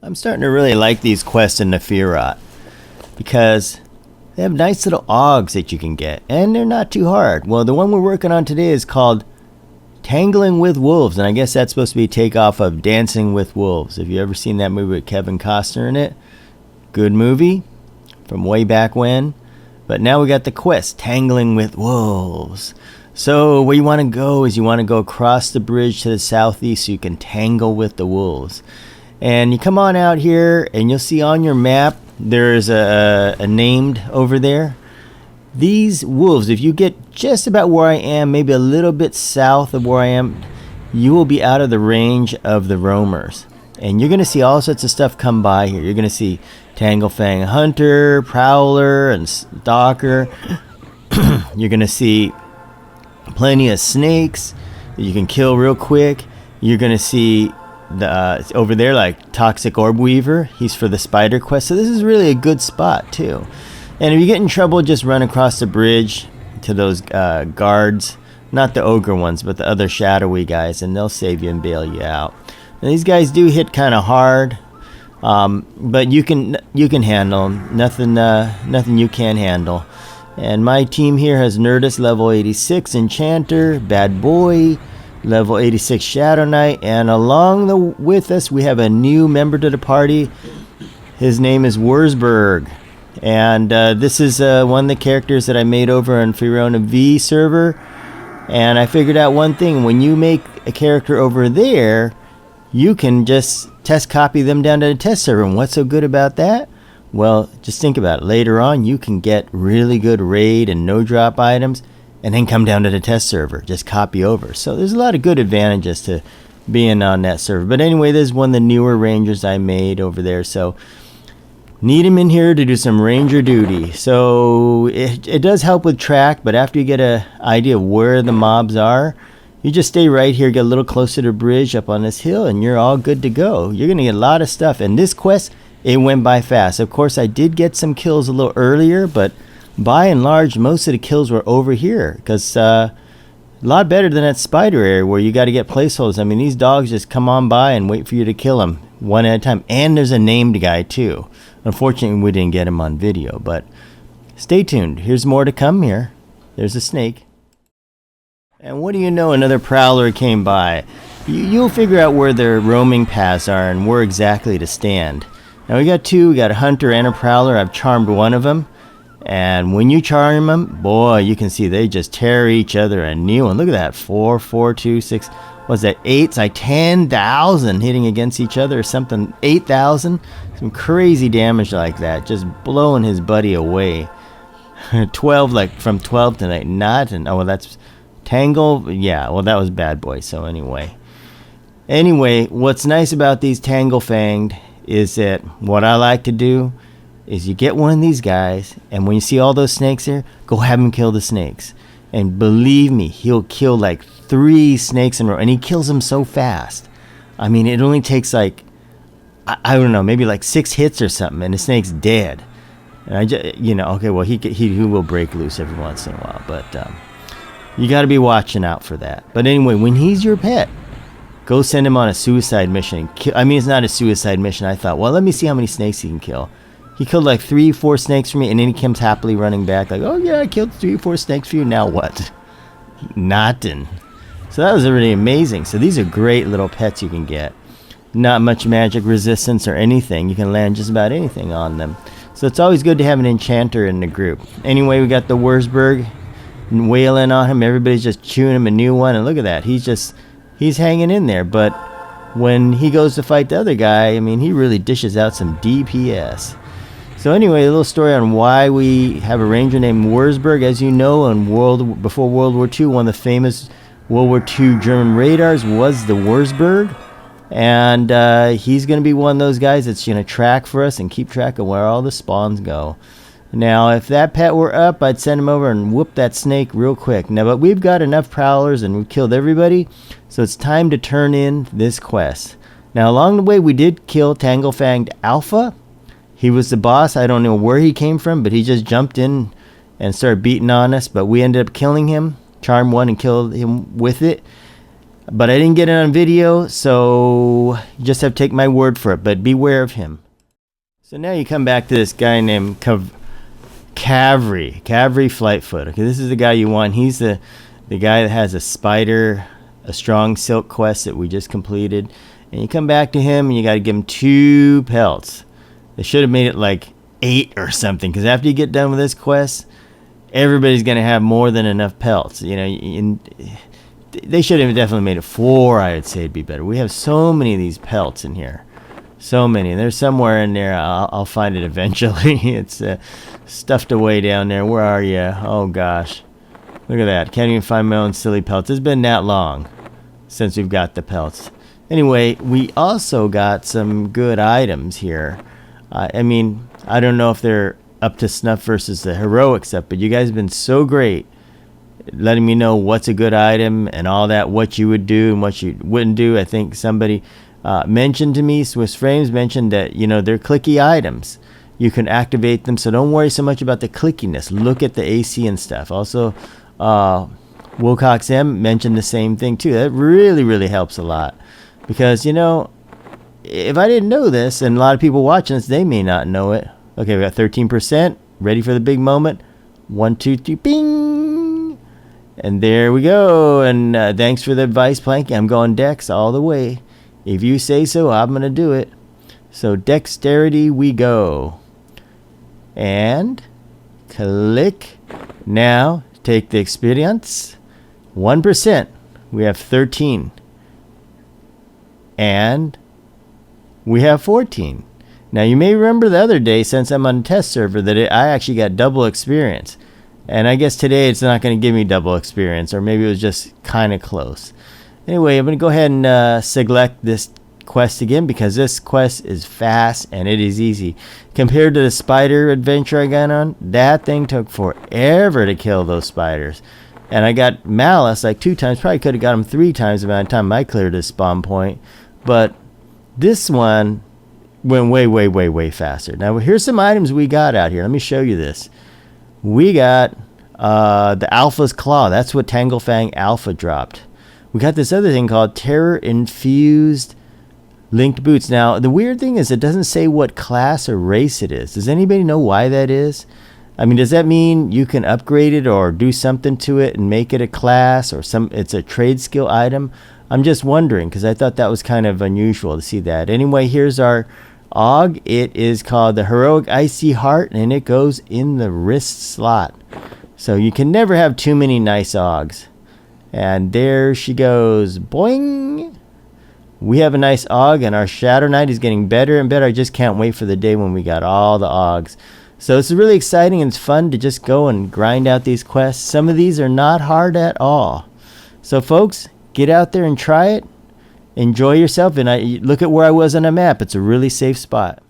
I'm starting to really like these quests in Neferat because they have nice little augs that you can get, and they're not too hard. Well, the one we're working on today is called Tangling with Wolves, and I guess that's supposed to be a takeoff of Dancing with Wolves. Have you ever seen that movie with Kevin Costner in it? Good movie from way back when. But now we got the quest, Tangling with Wolves. So where you want to go is you want to go across the bridge to the southeast so you can tangle with the wolves. And you come on out here and you'll see on your map there's a named over there. These wolves, if you get just about where I am, maybe a little bit south of where I am, you will be out of the range of the roamers. And you're going to see all sorts of stuff come by here. You're going to see Tanglefang Hunter, Prowler, and Stalker. You're going to see plenty of snakes that you can kill real quick. You're going to see the over there like Toxic Orb Weaver. He's for the spider quest. So this is really a good spot too. And if you get in trouble, just run across the bridge to those guards. Not the ogre ones, but the other shadowy guys, and they'll save you and bail you out. And these guys do hit kind of hard, but you can handle them. Nothing you can't handle. And my team here has Nerdist level 86 Enchanter, Bad Boy, level 86 Shadow Knight, and with us we have a new member to the party. His name is Wurzburg. And this is one of the characters that I made over on Fiorina V server. And I figured out one thing. When you make a character over there, you can just test copy them down to the test server. And what's so good about that? Well, just think about it. Later on, you can get really good raid and no-drop items and then come down to the test server. Just copy over. So there's a lot of good advantages to being on that server. But anyway, there's one of the newer rangers I made over there. So need him in here to do some ranger duty. So it does help with track, but after you get an idea of where the mobs are, you just stay right here, get a little closer to the bridge up on this hill, and you're all good to go. You're going to get a lot of stuff. And this quest, it went by fast. Of course, I did get some kills a little earlier, but by and large, most of the kills were over here, because a lot better than that spider area where you got to get placeholders. I mean, these dogs just come on by and wait for you to kill them one at a time. And there's a named guy, too. Unfortunately, we didn't get him on video, but stay tuned. Here's more to come here. There's a snake. And what do you know, another prowler came by. You'll figure out where their roaming paths are and where exactly to stand. Now we got two. We got a hunter and a prowler. I've charmed one of them. And when you charm them, boy, you can see they just tear each other a new one. Look at that. 4, 4, 2, 6. What's that? 8? It's like 10,000 hitting against each other or something. 8,000. Some crazy damage like that. Just blowing his buddy away. 12, like from 12 to like not. And oh, that's Tangle. Yeah, well, that was Bad Boy. So anyway, what's nice about these Tanglefanged is that what I like to do is you get one of these guys, and when you see all those snakes there, go have him kill the snakes. And believe me, he'll kill like 3 snakes in a row, and he kills them so fast. I mean, it only takes like, I don't know, maybe like 6 hits or something, and the snake's dead. And I just, okay, well, he will break loose every once in a while, but you got to be watching out for that. But anyway, when he's your pet, go send him on a suicide mission. I mean, it's not a suicide mission. I thought, well, let me see how many snakes he can kill. He killed like 3, 4 snakes for me, and then he comes happily running back like, oh yeah, I killed 3, 4 snakes for you. Now what? Nothing. So that was really amazing. So these are great little pets you can get. Not much magic resistance or anything. You can land just about anything on them. So it's always good to have an enchanter in the group. Anyway, we got the Wurzburg wailing on him. Everybody's just chewing him a new one. And look at that. He's hanging in there. But when he goes to fight the other guy, I mean, he really dishes out some DPS. So anyway, a little story on why we have a ranger named Wurzburg. As you know, before World War II, one of the famous World War II German radars was the Wurzburg. And he's going to be one of those guys that's going to track for us and keep track of where all the spawns go. Now, if that pet were up, I'd send him over and whoop that snake real quick. Now, but we've got enough prowlers and we've killed everybody, so it's time to turn in this quest. Now, along the way, we did kill Tanglefanged Alpha. He was the boss. I don't know where he came from, but he just jumped in and started beating on us. But we ended up killing him, charmed one and killed him with it. But I didn't get it on video, so you just have to take my word for it. But beware of him. So now you come back to this guy named Kavri Flightfoot. Okay, this is the guy you want. He's the guy that has a spider, a strong silk quest that we just completed. And you come back to him and you got to give him 2 pelts. They should have made it like 8 or something, because after you get done with this quest, everybody's going to have more than enough pelts. You know, they should have definitely made it 4, I would say it'd be better. We have so many of these pelts in here. So many. There's somewhere in there. I'll find it eventually. It's stuffed away down there. Where are you? Oh, gosh. Look at that. Can't even find my own silly pelts. It's been that long since we've got the pelts. Anyway, we also got some good items here. I mean, I don't know if they're up to snuff versus the heroic stuff, but you guys have been so great letting me know what's a good item and all that, what you would do and what you wouldn't do. I think somebody mentioned to me, Swiss Frames mentioned that, you know, they're clicky items. You can activate them, so don't worry so much about the clickiness. Look at the AC and stuff. Also, Wilcox M mentioned the same thing too. That really, really helps a lot. Because, you know, if I didn't know this, and a lot of people watching this, they may not know it. Okay, we got 13%. Ready for the big moment. 1, 2, 3, bing! And there we go. And thanks for the advice, Planky. I'm going Dex all the way. If you say so, I'm going to do it. So dexterity we go. And click. Now, take the experience. 1%. We have 13. And we have 14. Now, you may remember the other day, since I'm on a test server, that I actually got double experience. And I guess today it's not going to give me double experience, or maybe it was just kind of close. Anyway, I'm going to go ahead and select this quest again, because this quest is fast and it is easy. Compared to the spider adventure I got on, that thing took forever to kill those spiders. And I got Malice like 2 times. Probably could have got him 3 times the amount of time I cleared his spawn point. But this one went way, way, way, way faster. Now, here's some items we got out here. Let me show you this. We got the Alpha's Claw. That's what Tanglefang Alpha dropped. We got this other thing called Terror Infused Linked Boots. Now, the weird thing is it doesn't say what class or race it is. Does anybody know why that is? I mean, does that mean you can upgrade it or do something to it and make it a class, or it's a trade skill item? I'm just wondering, because I thought that was kind of unusual to see that. Anyway, here's our AUG. It is called the Heroic Icy Heart, and it goes in the wrist slot. So you can never have too many nice AUGs. And there she goes. Boing! We have a nice AUG, and our Shadow Knight is getting better and better. I just can't wait for the day when we got all the AUGs. So it's really exciting, and it's fun to just go and grind out these quests. Some of these are not hard at all. So folks, get out there and try it. Enjoy yourself, and look at where I was on a map. It's a really safe spot.